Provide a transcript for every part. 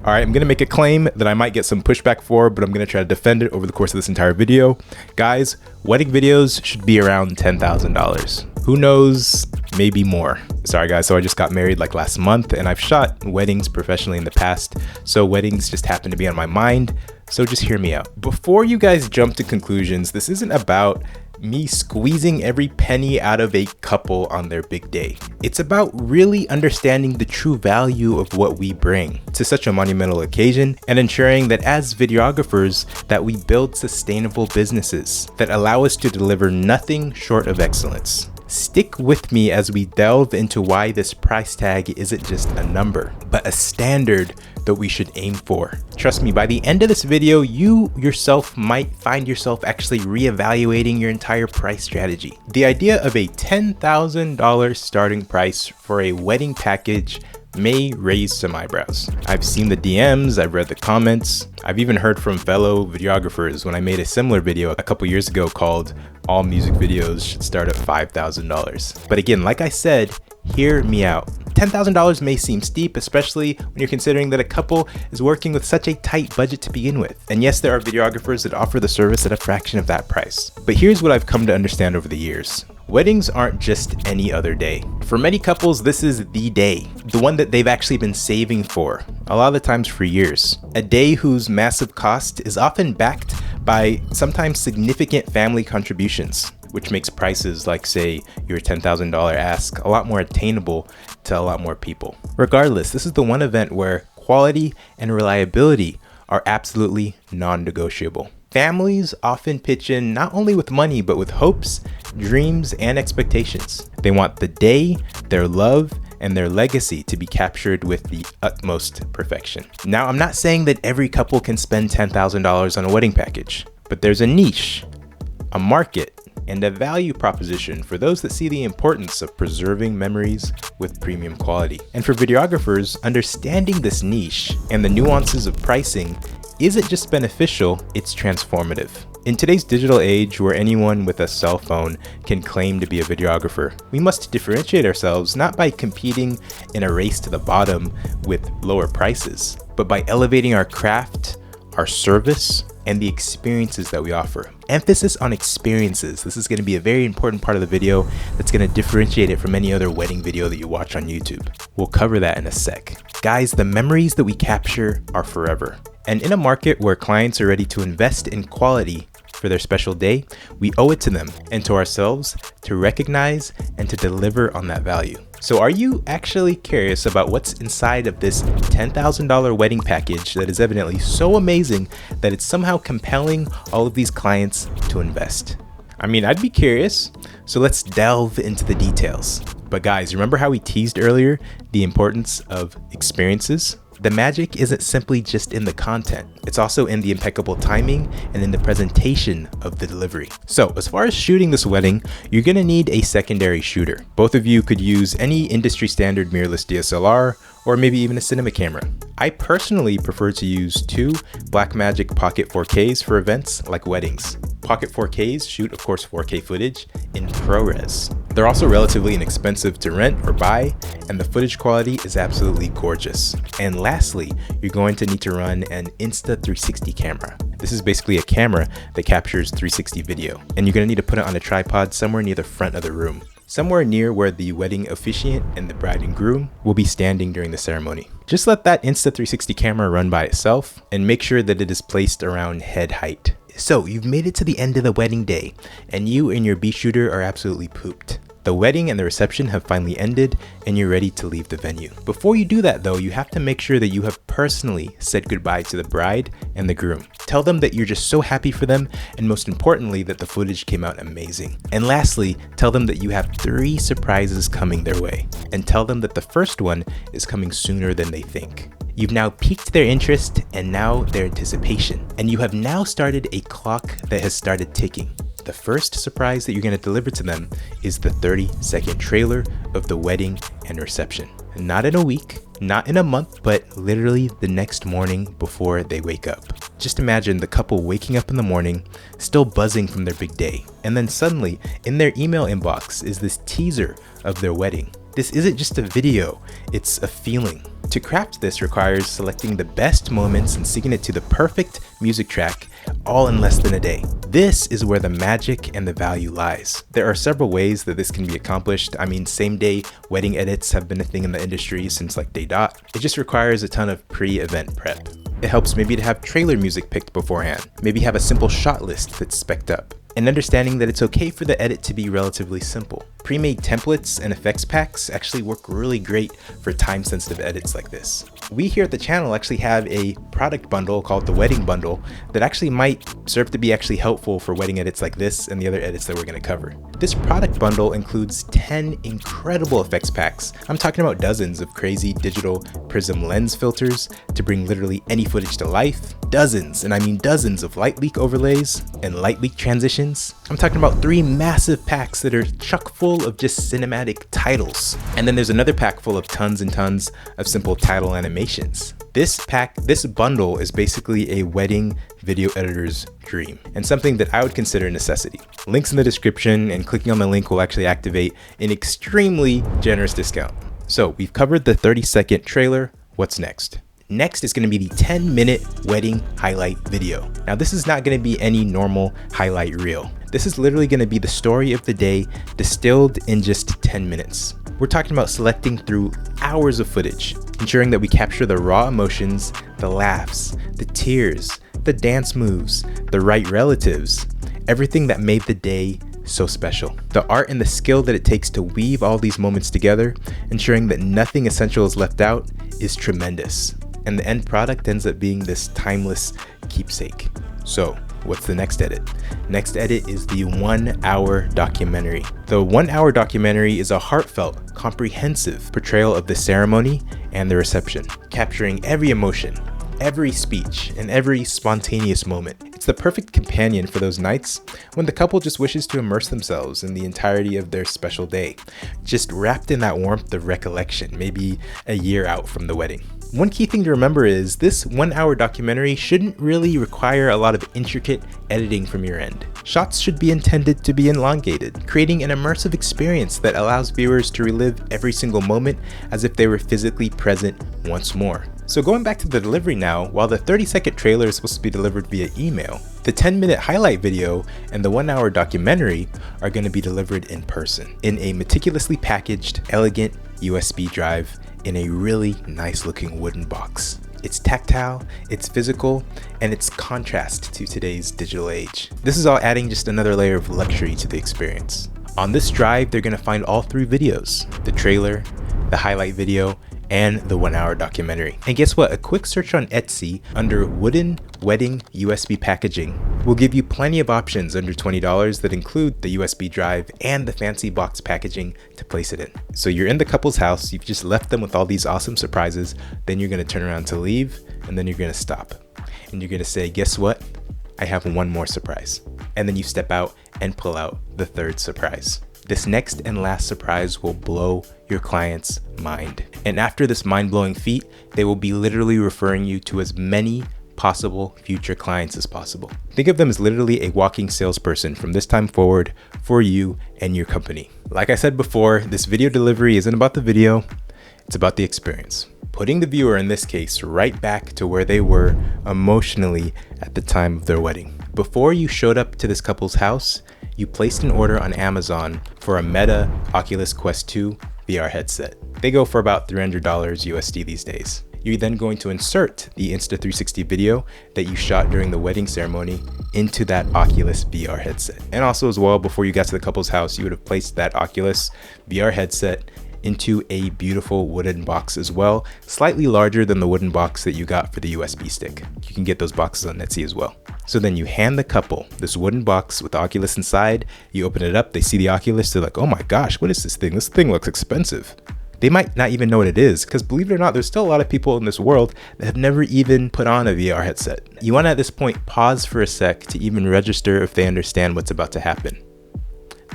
All right, I'm gonna make a claim that I might get some pushback for, but I'm gonna try to defend it over the course of this entire video. Guys, wedding videos should be around $10,000. Who knows, maybe more. Sorry guys, so I just got married like last month and I've shot weddings professionally in the past, so weddings just happen to be on my mind, so just hear me out. Before you guys jump to conclusions, this isn't about me squeezing every penny out of a couple on their big day. It's about really understanding the true value of what we bring to such a monumental occasion and ensuring that as videographers that we build sustainable businesses that allow us to deliver nothing short of excellence. Stick with me as we delve into why this price tag isn't just a number, but a standard that we should aim for. Trust me, by the end of this video, you yourself might find yourself actually reevaluating your entire price strategy. The idea of a $10,000 starting price for a wedding package may raise some eyebrows. I've seen the DMs, I've read the comments, I've even heard from fellow videographers when I made a similar video a couple years ago called "All Music Videos Should Start at $5,000. But again, like I said, hear me out. $10,000 may seem steep, especially when you're considering that a couple is working with such a tight budget to begin with. And yes, there are videographers that offer the service at a fraction of that price. But here's what I've come to understand over the years. Weddings aren't just any other day. For many couples, this is the day, the one that they've actually been saving for, a lot of the times for years. A day whose massive cost is often backed by sometimes significant family contributions, which makes prices like, say, your $10,000 ask a lot more attainable to a lot more people. Regardless, this is the one event where quality and reliability are absolutely non-negotiable. Families often pitch in not only with money, but with hopes, dreams, and expectations. They want the day, their love, and their legacy to be captured with the utmost perfection. Now, I'm not saying that every couple can spend $10,000 on a wedding package, but there's a niche, a market, and a value proposition for those that see the importance of preserving memories with premium quality. And for videographers, understanding this niche and the nuances of pricing isn't just beneficial, it's transformative. In today's digital age where anyone with a cell phone can claim to be a videographer, we must differentiate ourselves not by competing in a race to the bottom with lower prices, but by elevating our craft, our service, and the experiences that we offer. Emphasis on experiences. This is going to be a very important part of the video that's going to differentiate it from any other wedding video that you watch on YouTube. We'll cover that in a sec. Guys, the memories that we capture are forever. And in a market where clients are ready to invest in quality for their special day, we owe it to them and to ourselves to recognize and to deliver on that value. So are you actually curious about what's inside of this $10,000 wedding package that is evidently so amazing that it's somehow compelling all of these clients to invest? I mean, I'd be curious, so let's delve into the details. But guys, remember how we teased earlier the importance of experiences? The magic isn't simply just in the content, it's also in the impeccable timing and in the presentation of the delivery. So as far as shooting this wedding, you're gonna need a secondary shooter. Both of you could use any industry standard mirrorless DSLR or maybe even a cinema camera. I personally prefer to use two Blackmagic Pocket 4Ks for events like weddings. Pocket 4Ks shoot, of course, 4K footage in ProRes. They're also relatively inexpensive to rent or buy, and the footage quality is absolutely gorgeous. And lastly, you're going to need to run an Insta360 camera. This is basically a camera that captures 360 video, and you're gonna need to put it on a tripod somewhere near the front of the room, somewhere near where the wedding officiant and the bride and groom will be standing during the ceremony. Just let that Insta360 camera run by itself and make sure that it is placed around head height. So you've made it to the end of the wedding day and you and your B shooter are absolutely pooped. The wedding and the reception have finally ended and you're ready to leave the venue. Before you do that though, you have to make sure that you have personally said goodbye to the bride and the groom. Tell them that you're just so happy for them, and most importantly, that the footage came out amazing. And lastly, tell them that you have 3 surprises coming their way, and tell them that the first one is coming sooner than they think. You've now piqued their interest and now their anticipation, and you have now started a clock that has started ticking. The first surprise that you're going to deliver to them is the 30-second trailer of the wedding and reception. Not in a week, not in a month, but literally the next morning before they wake up. Just imagine the couple waking up in the morning, still buzzing from their big day, and then suddenly in their email inbox is this teaser of their wedding. This isn't just a video, it's a feeling. To craft this requires selecting the best moments and syncing it to the perfect music track, all in less than a day. This is where the magic and the value lies. There are several ways that this can be accomplished. I mean, same day wedding edits have been a thing in the industry since like day dot. It just requires a ton of pre-event prep. It helps maybe to have trailer music picked beforehand, maybe have a simple shot list that's spec'd up, and understanding that it's okay for the edit to be relatively simple. Pre-made templates and effects packs actually work really great for time-sensitive edits like this. We here at the channel actually have a product bundle called the Wedding Bundle that actually might serve to be actually helpful for wedding edits like this and the other edits that we're going to cover. This product bundle includes 10 incredible effects packs. I'm talking about dozens of crazy digital prism lens filters to bring literally any footage to life, dozens, and I mean dozens of light leak overlays and light leak transitions. I'm talking about 3 massive packs that are chock full of just cinematic titles. And then there's another pack full of tons and tons of simple title animations. This bundle is basically a wedding video editor's dream, and something that I would consider a necessity. Links in the description, and clicking on the link will actually activate an extremely generous discount. So we've covered the 30-second trailer. What's next? Next is going to be the 10-minute wedding highlight video. Now this is not going to be any normal highlight reel. This is literally going to be the story of the day distilled in just 10 minutes. We're talking about selecting through hours of footage, ensuring that we capture the raw emotions, the laughs, the tears, the dance moves, the right relatives, everything that made the day so special. The art and the skill that it takes to weave all these moments together, ensuring that nothing essential is left out, is tremendous. And the end product ends up being this timeless keepsake. So what's the next edit? Next edit is the 1-hour documentary. The 1-hour documentary is a heartfelt, comprehensive portrayal of the ceremony and the reception, capturing every emotion, every speech, and every spontaneous moment. It's the perfect companion for those nights when the couple just wishes to immerse themselves in the entirety of their special day, just wrapped in that warmth of recollection, maybe a year out from the wedding. One key thing to remember is this 1-hour documentary shouldn't really require a lot of intricate editing from your end. Shots should be intended to be elongated, creating an immersive experience that allows viewers to relive every single moment as if they were physically present once more. So going back to the delivery now, while the 30-second trailer is supposed to be delivered via email, the 10-minute highlight video and the 1-hour documentary are going to be delivered in person, in a meticulously packaged, elegant USB drive in a really nice looking wooden box. It's tactile, it's physical, and it's contrast to today's digital age. This is all adding just another layer of luxury to the experience. On this drive, they're going to find all 3 videos: the trailer, the highlight video, and the 1-hour documentary. And guess what? A quick search on Etsy under wooden wedding USB packaging will give you plenty of options under $20 that include the USB drive and the fancy box packaging to place it in. So you're in the couple's house, you've just left them with all these awesome surprises, then you're going to turn around to leave, and then you're going to stop. And you're going to say, guess what? I have one more surprise. And then you step out and pull out the 3rd surprise. This next and last surprise will blow your client's mind. And after this mind-blowing feat, they will be literally referring you to as many possible future clients as possible. Think of them as literally a walking salesperson from this time forward for you and your company. Like I said before, this video delivery isn't about the video, it's about the experience. Putting the viewer in this case right back to where they were emotionally at the time of their wedding. Before you showed up to this couple's house, you placed an order on Amazon for a Meta Oculus Quest 2 VR headset. They go for about $300 USD these days. You're then going to insert the Insta360 video that you shot during the wedding ceremony into that Oculus VR headset. And also as well, before you got to the couple's house, you would have placed that Oculus VR headset into a beautiful wooden box as well, slightly larger than the wooden box that you got for the USB stick. You can get those boxes on Etsy as well. So then you hand the couple this wooden box with the Oculus inside, you open it up, they see the Oculus, they're like, oh my gosh, what is this thing? This thing looks expensive. They might not even know what it is, because believe it or not, there's still a lot of people in this world that have never even put on a VR headset. You want to at this point pause for a sec to even register if they understand what's about to happen.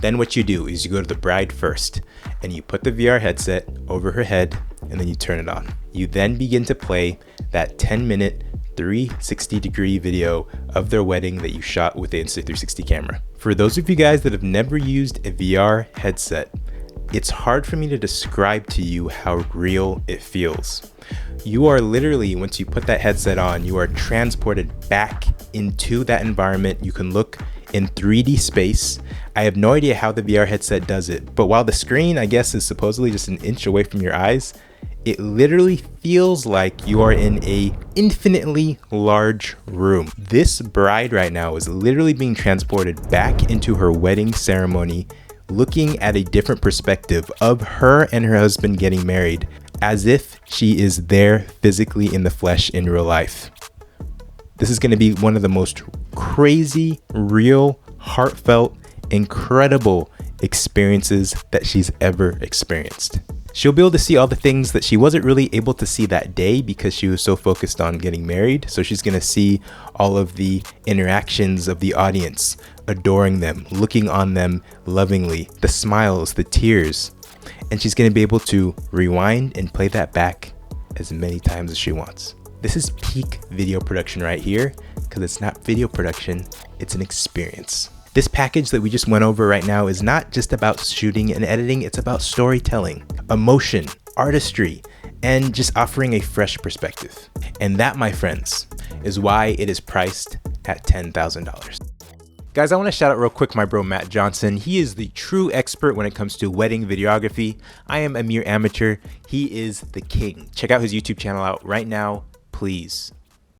Then what you do is you go to the bride first and you put the VR headset over her head and then you turn it on. You then begin to play that 10-minute 360-degree video of their wedding that you shot with the Insta360 camera. For those of you guys that have never used a VR headset, it's hard for me to describe to you how real it feels. You are literally, once you put that headset on, you are transported back into that environment. You can look in 3D space. I have no idea how the VR headset does it, but while the screen, I guess, is supposedly just an inch away from your eyes, it literally feels like you are in a infinitely large room. This bride right now is literally being transported back into her wedding ceremony, looking at a different perspective of her and her husband getting married, as if she is there physically in the flesh in real life. This is going to be one of the most crazy, real, heartfelt, incredible experiences that she's ever experienced. She'll be able to see all the things that she wasn't really able to see that day because she was so focused on getting married. So she's going to see all of the interactions of the audience, adoring them, looking on them lovingly, the smiles, the tears. And she's going to be able to rewind and play that back as many times as she wants. This is peak video production right here, because it's not video production, it's an experience. This package that we just went over right now is not just about shooting and editing, it's about storytelling, emotion, artistry, and just offering a fresh perspective. And that, my friends, is why it is priced at $10,000. Guys, I want to shout out real quick my bro Matt Johnson. He is the true expert when it comes to wedding videography. I am a mere amateur. He is the king. Check out his YouTube channel out right now, please.